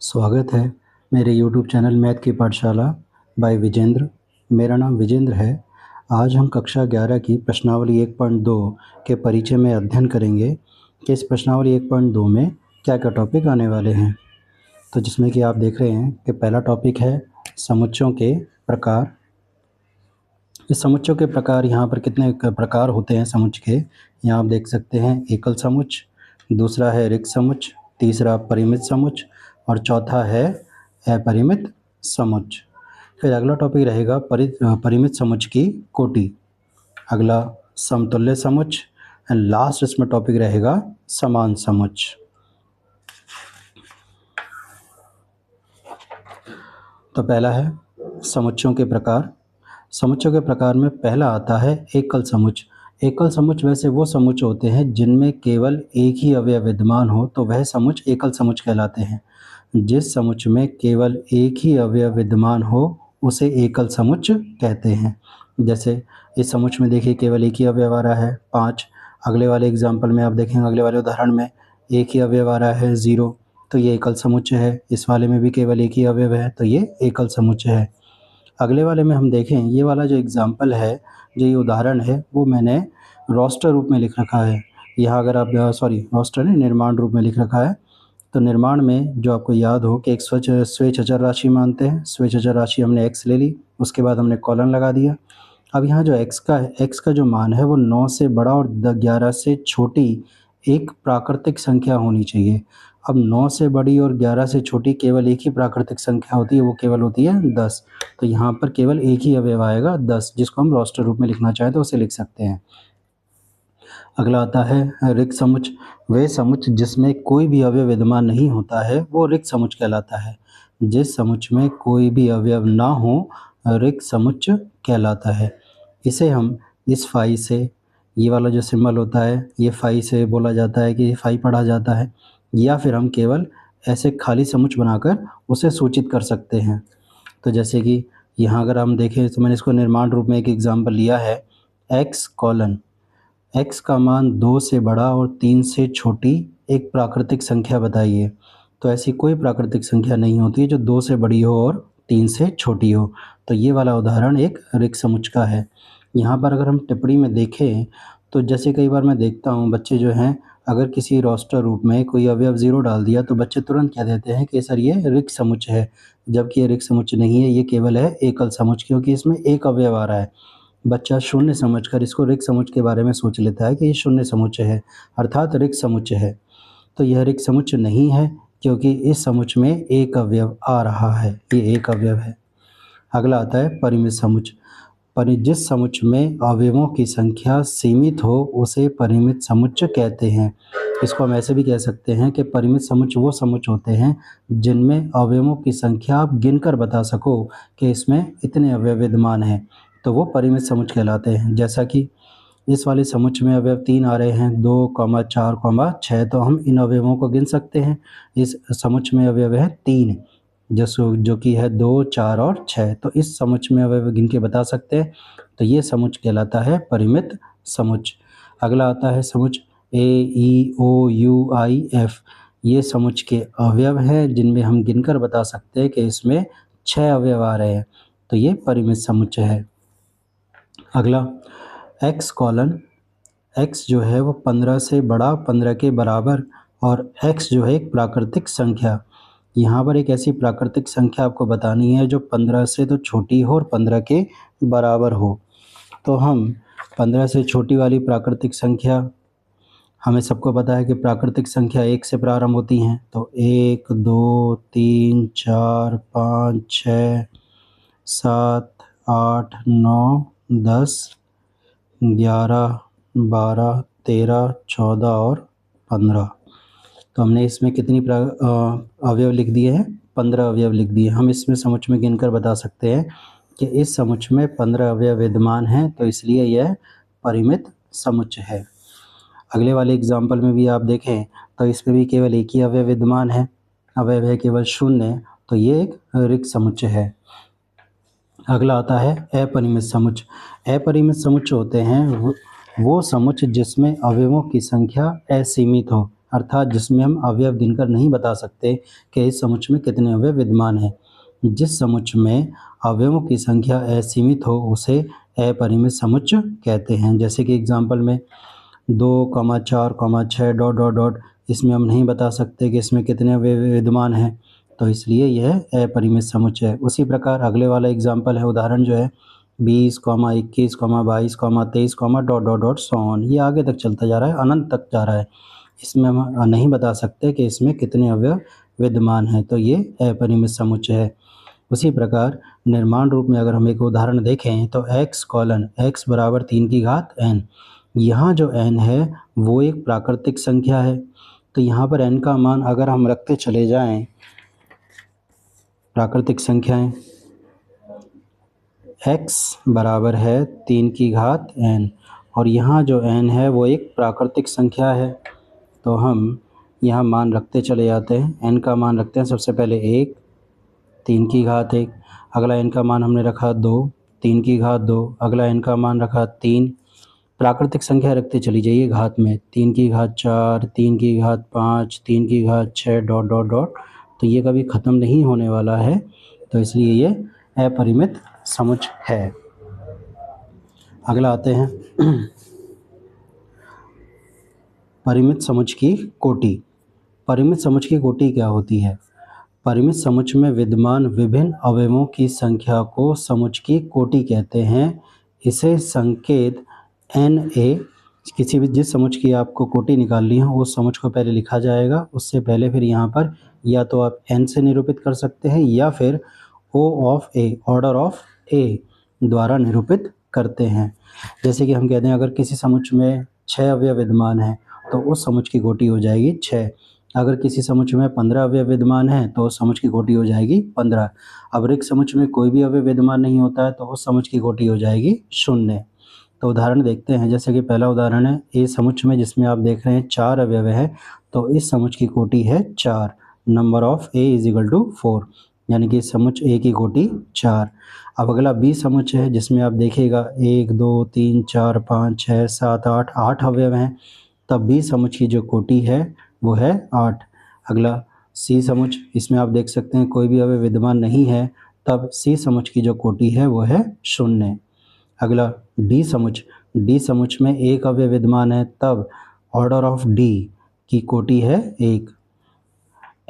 स्वागत है मेरे YouTube चैनल मैथ की पाठशाला बाय विजेंद्र। मेरा नाम विजेंद्र है। आज हम कक्षा 11 की प्रश्नावली 1.2 के परिचय में अध्ययन करेंगे कि इस प्रश्नावली 1.2 में क्या-क्या टॉपिक आने वाले हैं। तो जिसमें कि आप देख रहे हैं कि पहला टॉपिक है समुच्चयों के प्रकार। इस समुच्चयों के प्रकार यहाँ पर कितने प्रकार होते हैं समुच्च के, यहाँ आप देख सकते हैं। एकल समुच्च, दूसरा है रिक्त समुच्च, तीसरा परिमित समुच्च और चौथा है अपरिमित समुच्च। फिर अगला टॉपिक रहेगा परिमित समुच्च की कोटि, अगला समतुल्य समुच्च एंड लास्ट इसमें टॉपिक रहेगा समान समुच्च। तो पहला है समुच्चयों के प्रकार। समुच्चयों के प्रकार में पहला आता है एकल समुच्च। एकल समुच्च वैसे वो समुच्च होते हैं जिनमें केवल एक ही अवयव विद्यमान हो, तो वह समुच्च एकल समुच्च कहलाते हैं। जिस समुच्च में केवल एक ही अवयव विद्यमान हो उसे एकल समुच्च कहते हैं। जैसे इस समुच्च में देखिए केवल एक ही अवयव आ रहा है 5। अगले वाले एग्जाम्पल में आप देखेंगे, अगले वाले उदाहरण में एक ही अवयव आ रहा है 0, तो ये एकल समुच्च है। इस वाले में भी केवल एक ही अवयव है, तो ये एकल समुच्च है। अगले वाले में हम देखें, ये वाला जो एग्जाम्पल है, जो ये उदाहरण है, वो मैंने रोस्टर रूप में लिख रखा है। यहाँ अगर आप रोस्टर नहीं, निर्माण रूप में लिख रखा है। तो निर्माण में जो आपको याद हो कि एक स्वेच्छ अचर राशि मानते हैं। स्वेच्छ अचर राशि हमने x ले ली, उसके बाद हमने कॉलन लगा दिया। अब यहाँ जो x का जो मान है वो 9 से बड़ा और 11 से छोटी एक प्राकृतिक संख्या होनी चाहिए। अब 9 से बड़ी और 11 से छोटी केवल एक ही प्राकृतिक संख्या होती है, वो केवल होती है 10। तो यहाँ पर केवल एक ही अवयव आएगा 10, जिसको हम रोस्टर रूप में लिखना चाहें तो उसे लिख सकते हैं। अगला आता है रिक्त समुच्च। वे समुच्च जिसमें कोई भी अवयव विद्यमान नहीं होता है वो रिक्त समुच्च कहलाता है। जिस समुच्च में कोई भी अवयव ना हो रिक्त समुच्च कहलाता है। इसे हम इस फाई से, ये वाला जो सिंबल होता है ये फाई से बोला जाता है कि फाई पढ़ा जाता है, या फिर हम केवल ऐसे खाली समुच्च बनाकर उसे सूचित कर सकते हैं। तो जैसे कि यहाँ अगर हम देखें तो मैंने इसको निर्माण रूप में एक एग्जाम्पल लिया है, x कॉलन। x का मान 2 से बड़ा और 3 से छोटी एक प्राकृतिक संख्या बताइए। तो ऐसी कोई प्राकृतिक संख्या नहीं होती है जो 2 से बड़ी हो और 3 से छोटी हो। तो ये वाला उदाहरण एक रिक्त समुच्च का है। यहाँ पर अगर हम टिप्पणी में देखें तो जैसे कई बार मैं देखता हूँ बच्चे जो हैं, अगर किसी रोस्टर रूप में कोई अवयव 0 डाल दिया तो बच्चे तुरंत कह देते हैं कि सर ये रिक्त समुच्च है, जबकि ये रिक्त समुच्च नहीं है, ये केवल है एकल समुच्च, क्योंकि इसमें एक अवयव आ रहा है। बच्चा शून्य समझकर इसको रिक्त समुच्च के बारे में सोच लेता है कि ये शून्य समुच्च है, अर्थात रिक्त समुच्च है। तो यह रिक्त समुच्च नहीं है क्योंकि इस समुच्च में एक अवयव आ रहा है, ये एक अवयव है। अगला आता है परिमित समुच्च। जिस समुच्च में अवयवों की संख्या सीमित हो उसे परिमित समुच्च कहते हैं। इसको हम ऐसे भी कह सकते हैं कि परिमित समुच्च वो समुच्च होते हैं जिनमें अवयवों की संख्या आप गिनकर बता सको कि इसमें इतने अवयव विद्यमान हैं, तो वो परिमित समुच्च कहलाते हैं। जैसा कि इस वाले समुच्च में अवयव 3 आ रहे हैं, 2, 4, 6, तो हम इन अवयवों को गिन सकते हैं। इस समुच्च में अवयव है 3, जो कि है 2, 4 और 6, तो इस समुच्च में अवयव गिन के बता सकते हैं। तो ये समुच्च कहलाता है परिमित समुच्च। अगला आता है समुच्च A, E, O, U, I, F। ये समुच्च के अवयव हैं जिनमें हम गिनकर बता सकते हैं कि इसमें 6 अवयव आ रहे हैं, तो ये परिमित समुच्च है। अगला x कॉलन। x जो है वो 15 से बड़ा, 15 के बराबर, और x जो है एक प्राकृतिक संख्या। यहाँ पर एक ऐसी प्राकृतिक संख्या आपको बतानी है जो 15 से तो छोटी हो और 15 के बराबर हो। तो हम 15 से छोटी वाली प्राकृतिक संख्या, हमें सबको पता है कि प्राकृतिक संख्या 1 से प्रारंभ होती हैं। तो 1, 2, 3, 4, 5, 6, 7, 8, 9, 10, 11, 12, 13, 14 और 15। तो हमने इसमें कितनी अवयव लिख दिए हैं? 15 अवयव लिख दिए। हम इसमें समुच्च में गिनकर बता सकते हैं कि इस समुच्च में 15 अवयव विद्यमान हैं, तो इसलिए यह परिमित समुच्च है। अगले वाले एग्जाम्पल में भी आप देखें तो इसमें भी केवल एक ही अवयव विद्यमान है, अवयव है केवल 0, तो ये एक रिक्त समुच्च है। अगला आता है अपरिमित समुच्च। अपरिमित समुच्च होते हैं वो समुच्च जिसमें अवयवों की संख्या असीमित हो, अर्थात जिसमें हम अवयव गिनकर नहीं बता सकते कि इस समुच्चय में कितने अवयव विद्यमान हैं। जिस समुच्चय में अवयवों की संख्या असीमित हो उसे अपरिमित समुच्चय कहते हैं। जैसे कि एग्जाम्पल में 2, 4, 6 डॉट डॉट डॉट, इसमें हम नहीं बता सकते कि इसमें कितने अवयव विद्यमान हैं, तो इसलिए यह अपरिमित समुच्चय है। उसी प्रकार अगले वाला एग्जाम्पल है, उदाहरण जो है 20, 21, 22, 23, dot dot dot so on, ये आगे तक चलता जा रहा है, अनंत तक जा रहा है। इसमें हम नहीं बता सकते कि इसमें कितने अवयव विद्यमान हैं, तो ये अपरिमित समुच्चय है। उसी प्रकार निर्माण रूप में अगर हम एक उदाहरण देखें तो x बराबर 3 की घात n, यहाँ जो n है वो एक प्राकृतिक संख्या है, तो यहाँ पर n का मान अगर हम रखते चले जाएं, प्राकृतिक संख्याएं x बराबर है 3 की घात n, और यहाँ जो n है वो एक प्राकृतिक संख्या है, तो हम यहाँ मान रखते चले जाते हैं। n का मान रखते हैं सबसे पहले 1, 3 की घात 1, अगला n का मान हमने रखा 2, 3 की घात 2, अगला n का मान रखा 3, प्राकृतिक संख्या रखते चली जाइए घात में, 3 की घात 4, 3 की घात 5, 3 की घात 6 डॉट डॉट डॉट, तो ये कभी ख़त्म नहीं होने वाला है, तो इसलिए ये अपरिमित समुच्चय है। अगला आते हैं परिमित समुच्चय की कोटि। परिमित समुच्चय की कोटि क्या होती है? परिमित समुच्चय में विद्यमान विभिन्न अवयवों की संख्या को समुच्चय की कोटि कहते हैं। इसे संकेत NA, किसी भी जिस समुच्चय की आपको कोटि निकालनी है उस समुच्चय को पहले लिखा जाएगा, उससे पहले फिर यहाँ पर या तो आप n से निरूपित कर सकते हैं या फिर O of A, order of A द्वारा निरूपित करते हैं। जैसे कि हम कहते हैं अगर किसी समुच्चय में 6 अवयव विद्यमान हैं तो उस समुच्चय की कोटि हो जाएगी 6। अगर किसी समुच्चय में 15 अवयव विद्यमान हैं तो उस समुच्चय की कोटि हो जाएगी 15। अगर एक समुच्चय में कोई भी अवयव विद्यमान नहीं होता है तो उस समुच्चय की कोटि हो जाएगी 0। तो उदाहरण देखते हैं, जैसे कि पहला उदाहरण है ए समुच्चय में जिसमें आप देख रहे हैं 4 अवयव है, तो इस समुच्चय की कोटि है 4। Number of A is equal to 4, यानी कि समुच्चय ए की कोटि 4। अब अगला बी समुच्चय है जिसमें आप देखिएगा 1, 2, 3, 4, 5, 6, 7, 8 अवयव हैं, तब बी समुच्चय की जो कोटि है वो है 8। अगला सी समुच्चय, इसमें आप देख सकते हैं कोई भी अवयव विद्यमान नहीं है, तब सी समुच्चय की जो कोटि है वो है 0। अगला डी समुच्चय में एक अवयव विद्यमान है, तब ऑर्डर ऑफ डी की कोटि है 1।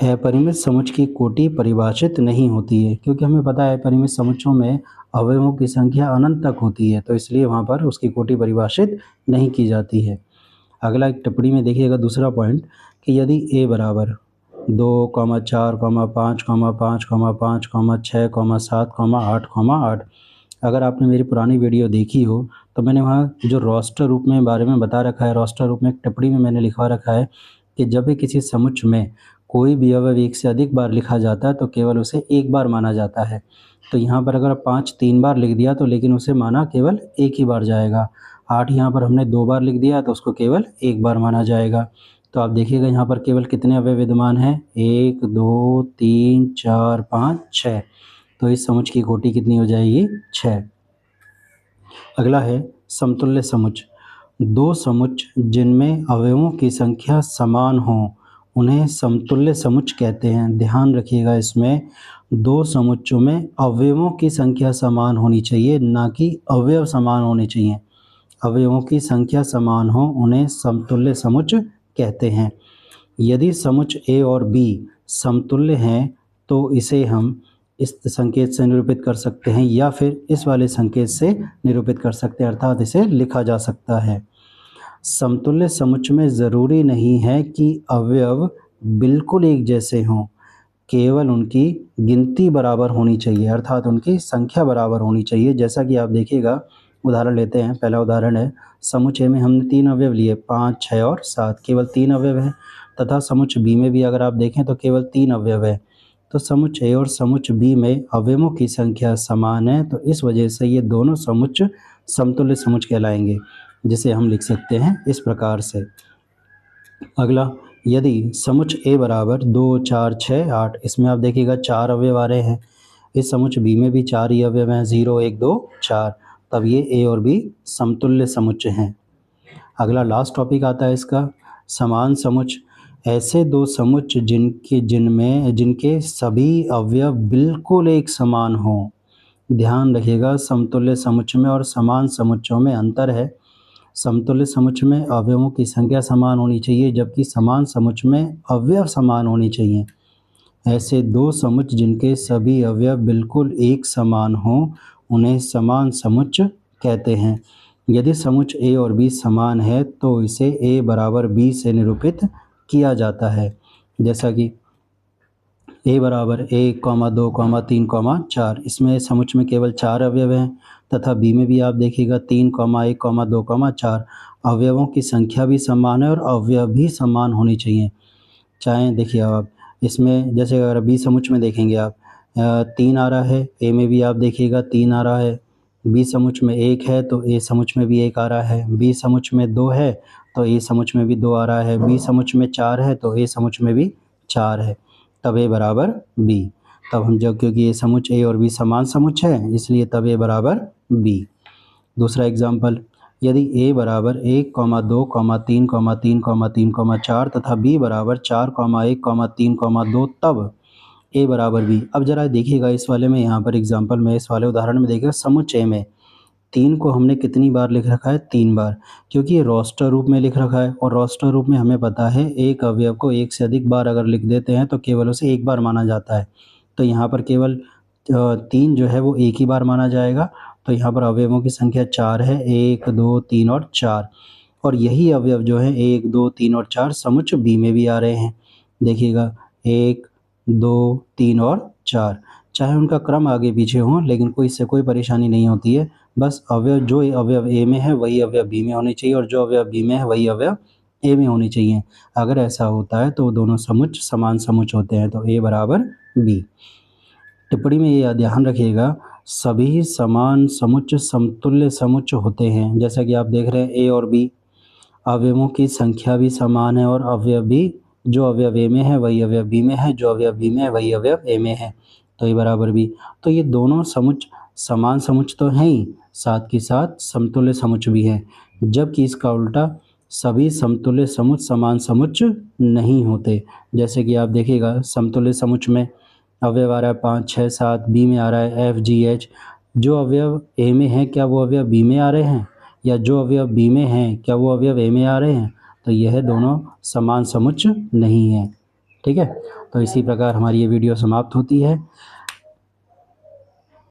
अपरिमित समुच्चय की कोटि परिभाषित नहीं होती है, क्योंकि हमें पता है अपरिमित समुच्चयों में अवयवों की संख्या अनंत तक होती है, तो इसलिए वहाँ पर उसकी कोटि परिभाषित नहीं की जाती है। अगला एक टिप्पणी में देखिएगा दूसरा पॉइंट कि यदि a बराबर 2, 4, 5, 5, 5, 6, 7, 8, 8, अगर आपने मेरी पुरानी वीडियो देखी हो तो मैंने वहाँ जो रोस्टर रूप में बारे में बता रखा है, रोस्टर रूप में एक टिप्पणी में मैंने लिखवा रखा है कि जब भी किसी समुच्चय में कोई भी अवयव एक से अधिक बार लिखा जाता है तो केवल उसे एक बार माना जाता है। तो यहाँ पर अगर 5 3 बार लिख दिया तो लेकिन उसे माना केवल एक ही बार जाएगा। 8 यहाँ पर हमने 2 बार लिख दिया तो उसको केवल एक बार माना जाएगा। तो आप देखिएगा यहाँ पर केवल कितने अवयव विद्यमान हैं, 1, 2, 3, 4, 5, 6, तो इस समुच्चय की कोटि कितनी हो जाएगी 6। अगला है समतुल्य समुच्चय। दो समुच्चय जिनमें अवयवों की संख्या समान हो उन्हें समतुल्य समुच्चय कहते हैं। ध्यान रखिएगा, इसमें दो समुच्चयों में अवयवों की संख्या समान होनी चाहिए, ना कि अवयव समान होने चाहिए। अवयवों की संख्या समान हो उन्हें समतुल्य समुच्चय कहते हैं। यदि समुच्चय ए और बी समतुल्य हैं तो इसे हम इस संकेत से निरूपित कर सकते हैं या फिर इस वाले संकेत से निरूपित कर सकते हैं, अर्थात इसे लिखा जा सकता है। समतुल्य समुच्चय में ज़रूरी नहीं है कि अवयव बिल्कुल एक जैसे हों, केवल उनकी गिनती बराबर होनी चाहिए, अर्थात उनकी संख्या बराबर होनी चाहिए। जैसा कि आप देखिएगा, उदाहरण लेते हैं। पहला उदाहरण है, समुच्चय में हमने 3 अवयव लिए, 5, 6 और 7, केवल 3 अवयव हैं। तथा समुच्चय बी में भी अगर आप देखें तो केवल 3 अवयव है। तो समुच्चय ए और समुच्चय बी में अवयवों की संख्या समान है, तो इस वजह से ये दोनों समुच्चय समतुल्य समुच्चय कहलाएंगे, जिसे हम लिख सकते हैं इस प्रकार से। अगला, यदि समुच्चय ए बराबर 2, 4, 6, 8, इसमें आप देखिएगा 4 अवयव आ रहे हैं। इस समुच्चय बी में भी 4 ही अवयव हैं, 0, 1, 2, 4, तब ये ए और बी समतुल्य समुच्चय हैं। अगला लास्ट टॉपिक आता है इसका, समान समुच्चय। ऐसे दो समुच्च जिनके सभी अवयव बिल्कुल एक समान हों। ध्यान रखिएगा, समतुल्य समुच्च में और समान समुच्चों में अंतर है। समतुल्य समुच्च में अवयवों की संख्या समान होनी चाहिए, जबकि समान समुच्च में अवयव समान होने चाहिए। ऐसे दो समुच्च जिनके सभी अवयव बिल्कुल एक समान हों, उन्हें समान समुच्च कहते हैं। यदि समुच्च ए और बी समान है तो इसे ए बराबर बी से निरूपित किया जाता है। जैसा कि ए बराबर 1, 2, 3, 4, इसमें समुच्च में केवल 4 अवयव हैं तथा बी में भी आप देखिएगा 3, 1, 2, 4 अवयवों की संख्या भी समान है और अवयव भी समान होने चाहिए। चाहे देखिए आप इसमें जैसे अगर बी समुच्च में देखेंगे आप 3 आ रहा है, ए में भी आप देखिएगा 3 आ रहा है। बी समुच्च में 1 है तो ए समुच्च में भी 1 आ रहा है। बी समुच्च में 2 है तो ए समुच्च में भी 2 आ रहा है। बी समुच्च में 4 है तो ए समुच्च में भी 4 है। तब ए बराबर बी। तब हम जब क्योंकि ये समुच्च ए और बी समान समुच्च है इसलिए तब ए बराबर बी। दूसरा एग्जाम्पल, यदि ए बराबर 1, 2, 3, 3, 3, 4 तथा बी बराबर 4, 1, 3, 2 तब ए बराबर बी। अब जरा देखिएगा इस वाले में, यहाँ पर एग्जाम्पल में इस वाले उदाहरण में देखिएगा समुच्च ए में 3 को हमने कितनी बार लिख रखा है? 3 बार, क्योंकि ये रोस्टर रूप में लिख रखा है और रोस्टर रूप में हमें पता है एक अवयव को एक से अधिक बार अगर लिख देते हैं तो केवल उसे एक बार माना जाता है। तो यहाँ पर केवल 3 जो है वो एक ही बार माना जाएगा। तो यहाँ पर अवयवों की संख्या 4 है, 1, 2, 3 और 4 और यही अवयव जो है 1, 2, 3 और 4 समुच्च बी में भी आ रहे हैं। देखिएगा 1, 2, 3 और 4, चाहे उनका क्रम आगे पीछे हो लेकिन इससे कोई परेशानी नहीं होती है। बस जो अवयव ए में है वही अवयव बी में होने चाहिए और जो अवयव बी में है वही अवयव ए में होने चाहिए। अगर ऐसा होता है तो दोनों समुच्च समान समुच्च होते हैं, तो ए बराबर बी। टिप्पणी में ये ध्यान रखिएगा, सभी समान समुच्च समतुल्य समुच्च होते हैं। जैसा कि आप देख रहे हैं ए और बी, अवयवों की संख्या भी समान है और अवयव भी, जो अवयव ए में है वही अवयव बी में है, जो अवयव बी में है वही अवयव ए में है, तो ए बराबर बी। तो ये दोनों समुच्च समान समुच्च तो हैं ही, साथ के साथ समतुल्य समुच्च भी हैं। जबकि इसका उल्टा, सभी समतुल्य समुच्च समान समुच्च नहीं होते। जैसे कि आप देखिएगा समतुल्य समुच्च में अवयव आ रहा है 5, 6, 7, बी में आ रहा है एफ, जी, एच। जो अवयव ए में है क्या वो अवयव बी में आ रहे हैं, या जो अवयव बी में हैं क्या वो अवयव ए में आ रहे हैं? तो यह दोनों समान समुच्च नहीं हैं। ठीक है, तो इसी प्रकार हमारी ये वीडियो समाप्त होती है।